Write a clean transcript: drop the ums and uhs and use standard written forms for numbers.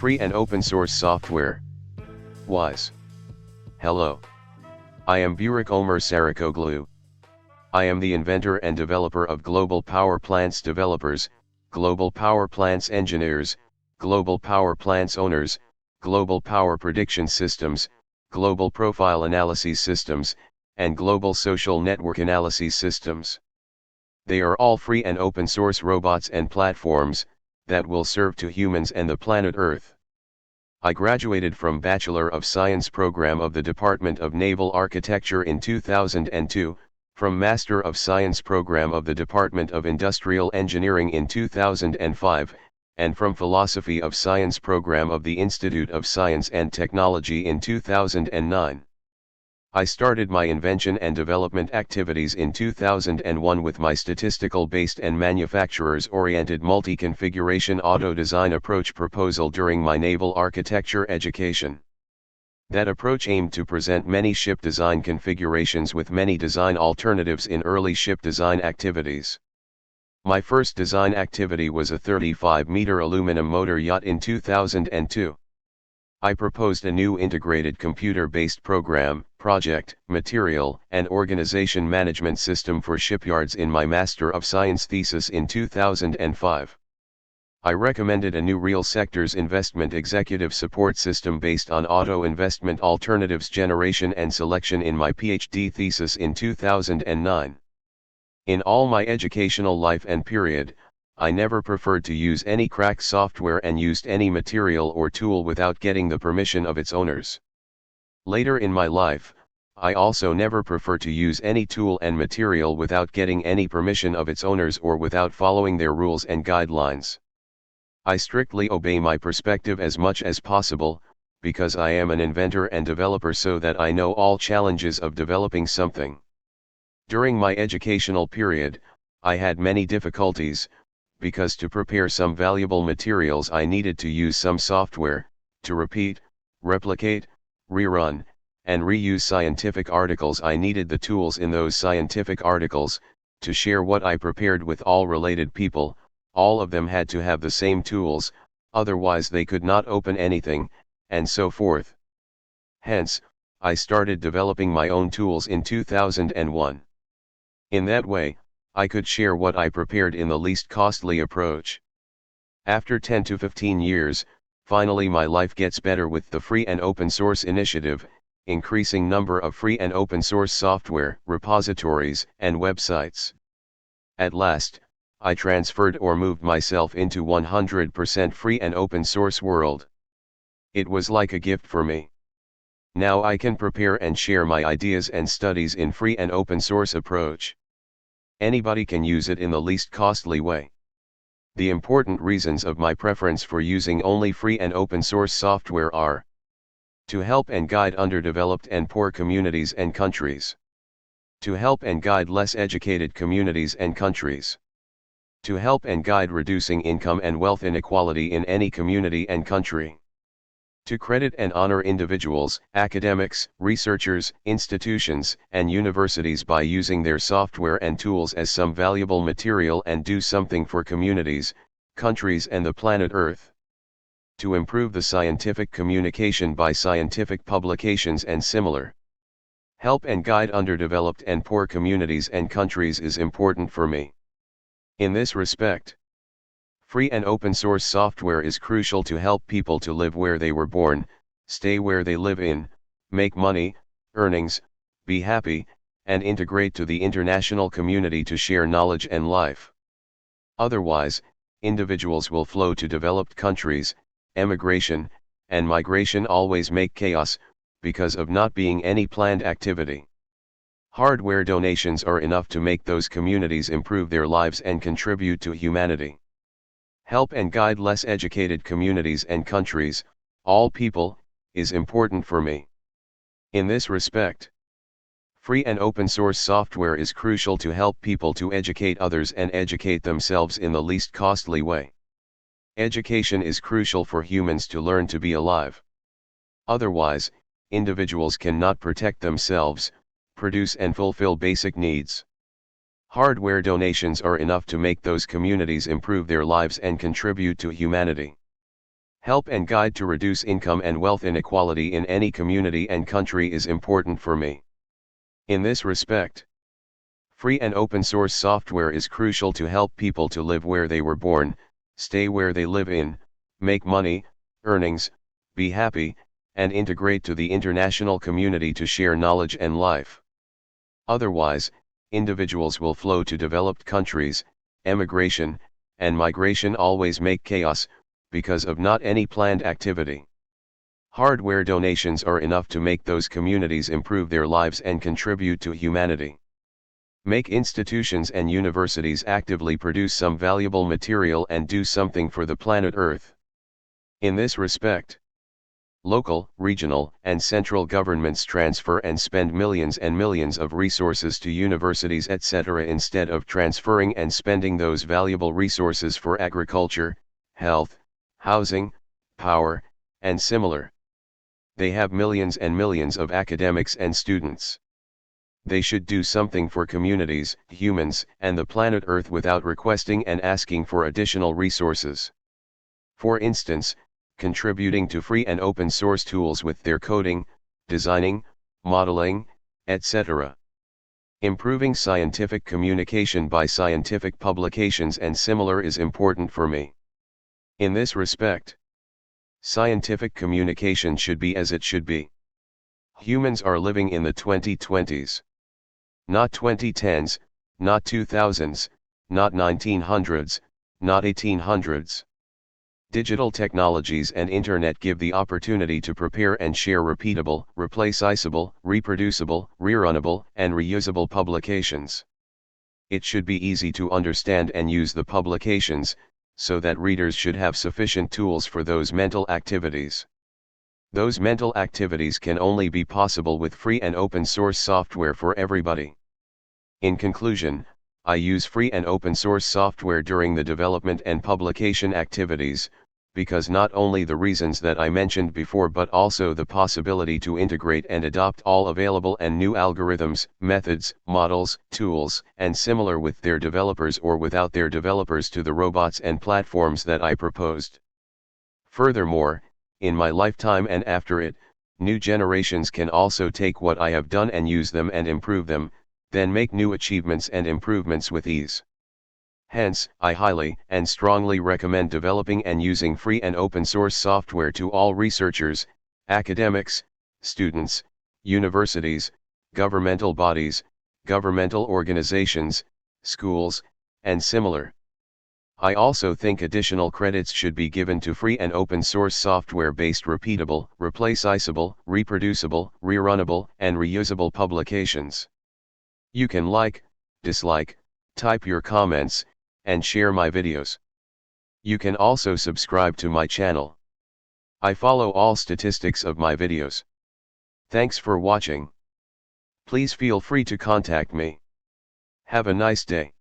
Free and open source software. WISE. Hello. I am Burak Omer Sarakoglu. I am the inventor and developer of Global Power Plants Developers, Global Power Plants Engineers, Global Power Plants Owners, Global Power Prediction Systems, Global Profile Analysis Systems, and Global Social Network Analysis Systems. They are all free and open source robots and platforms that will serve to humans and the planet Earth. I graduated from Bachelor of Science program of the Department of Naval Architecture in 2002, from Master of Science program of the Department of Industrial Engineering in 2005, and from Philosophy of Science program of the Institute of Science and Technology in 2009. I started my invention and development activities in 2001 with my statistical-based and manufacturers-oriented multi-configuration auto-design approach proposal during my naval architecture education. That approach aimed to present many ship design configurations with many design alternatives in early ship design activities. My first design activity was a 35-meter aluminum motor yacht in 2002. I proposed a new integrated computer-based program, project, material, and organization management system for shipyards in my Master of Science thesis in 2005. I recommended a new real sectors investment executive support system based on auto investment alternatives generation and selection in my PhD thesis in 2009. In all my educational life and period, I never preferred to use any crack software and used any material or tool without getting the permission of its owners. Later in my life, I also never prefer to use any tool and material without getting any permission of its owners or without following their rules and guidelines. I strictly obey my perspective as much as possible, because I am an inventor and developer so that I know all challenges of developing something. During my educational period, I had many difficulties, because to prepare some valuable materials I needed to use some software, to repeat, replicate, rerun, and reuse scientific articles I needed the tools in those scientific articles, to share what I prepared with all related people, all of them had to have the same tools, otherwise they could not open anything, and so forth. Hence, I started developing my own tools in 2001. In that way, I could share what I prepared in the least costly approach. After 10 to 15 years, finally my life gets better with the free and open source initiative, increasing number of free and open source software, repositories, and websites. At last, I transferred or moved myself into 100% free and open source world. It was like a gift for me. Now I can prepare and share my ideas and studies in free and open source approach. Anybody can use it in the least costly way. The important reasons of my preference for using only free and open source software are: to help and guide underdeveloped and poor communities and countries, to help and guide less educated communities and countries, to help and guide reducing income and wealth inequality in any community and country, to credit and honor individuals, academics, researchers, institutions, and universities by using their software and tools as some valuable material and do something for communities, countries and the planet Earth. To improve the scientific communication by scientific publications and similar. Help and guide underdeveloped and poor communities and countries is important for me. In this respect, free and open source software is crucial to help people to live where they were born, stay where they live in, make money, earnings, be happy, and integrate to the international community to share knowledge and life. Otherwise, individuals will flow to developed countries, emigration, and migration always make chaos, because of not being any planned activity. Hardware donations are enough to make those communities improve their lives and contribute to humanity. Help and guide less educated communities and countries, all people, is important for me. In this respect, free and open source software is crucial to help people to educate others and educate themselves in the least costly way. Education is crucial for humans to learn to be alive. Otherwise, individuals cannot protect themselves, produce and fulfill basic needs. Hardware donations are enough to make those communities improve their lives and contribute to humanity. Help and guide to reduce income and wealth inequality in any community and country is important for me. In this respect, free and open source software is crucial to help people to live where they were born, stay where they live in, make money, earnings, be happy, and integrate to the international community to share knowledge and life. Otherwise, individuals will flow to developed countries, emigration, and migration always make chaos, because of not any planned activity. Hardware donations are enough to make those communities improve their lives and contribute to humanity. Make institutions and universities actively produce some valuable material and do something for the planet Earth. In this respect, local, regional, and central governments transfer and spend millions and millions of resources to universities etc. instead of transferring and spending those valuable resources for agriculture, health, housing, power, and similar. They have millions and millions of academics and students. They should do something for communities, humans, and the planet Earth without requesting and asking for additional resources. For instance, contributing to free and open source tools with their coding, designing, modeling, etc. Improving scientific communication by scientific publications and similar is important for me. In this respect, scientific communication should be as it should be. Humans are living in the 2020s. Not 2010s, not 2000s, not 1900s, not 1800s. Digital technologies and internet give the opportunity to prepare and share repeatable, replaceable, reproducible, rerunnable, and reusable publications. It should be easy to understand and use the publications, so that readers should have sufficient tools for those mental activities. Those mental activities can only be possible with free and open source software for everybody. In conclusion, I use free and open source software during the development and publication activities, because not only the reasons that I mentioned before but also the possibility to integrate and adopt all available and new algorithms, methods, models, tools, and similar with their developers or without their developers to the robots and platforms that I proposed. Furthermore, in my lifetime and after it, new generations can also take what I have done and use them and improve them, then make new achievements and improvements with ease. Hence, I highly and strongly recommend developing and using free and open source software to all researchers, academics, students, universities, governmental bodies, governmental organizations, schools, and similar. I also think additional credits should be given to free and open source software-based repeatable, replaceable, reproducible, rerunnable, and reusable publications. You can like, dislike, type your comments, and share my videos. You can also subscribe to my channel. I follow all statistics of my videos. Thanks for watching. Please feel free to contact me. Have a nice day.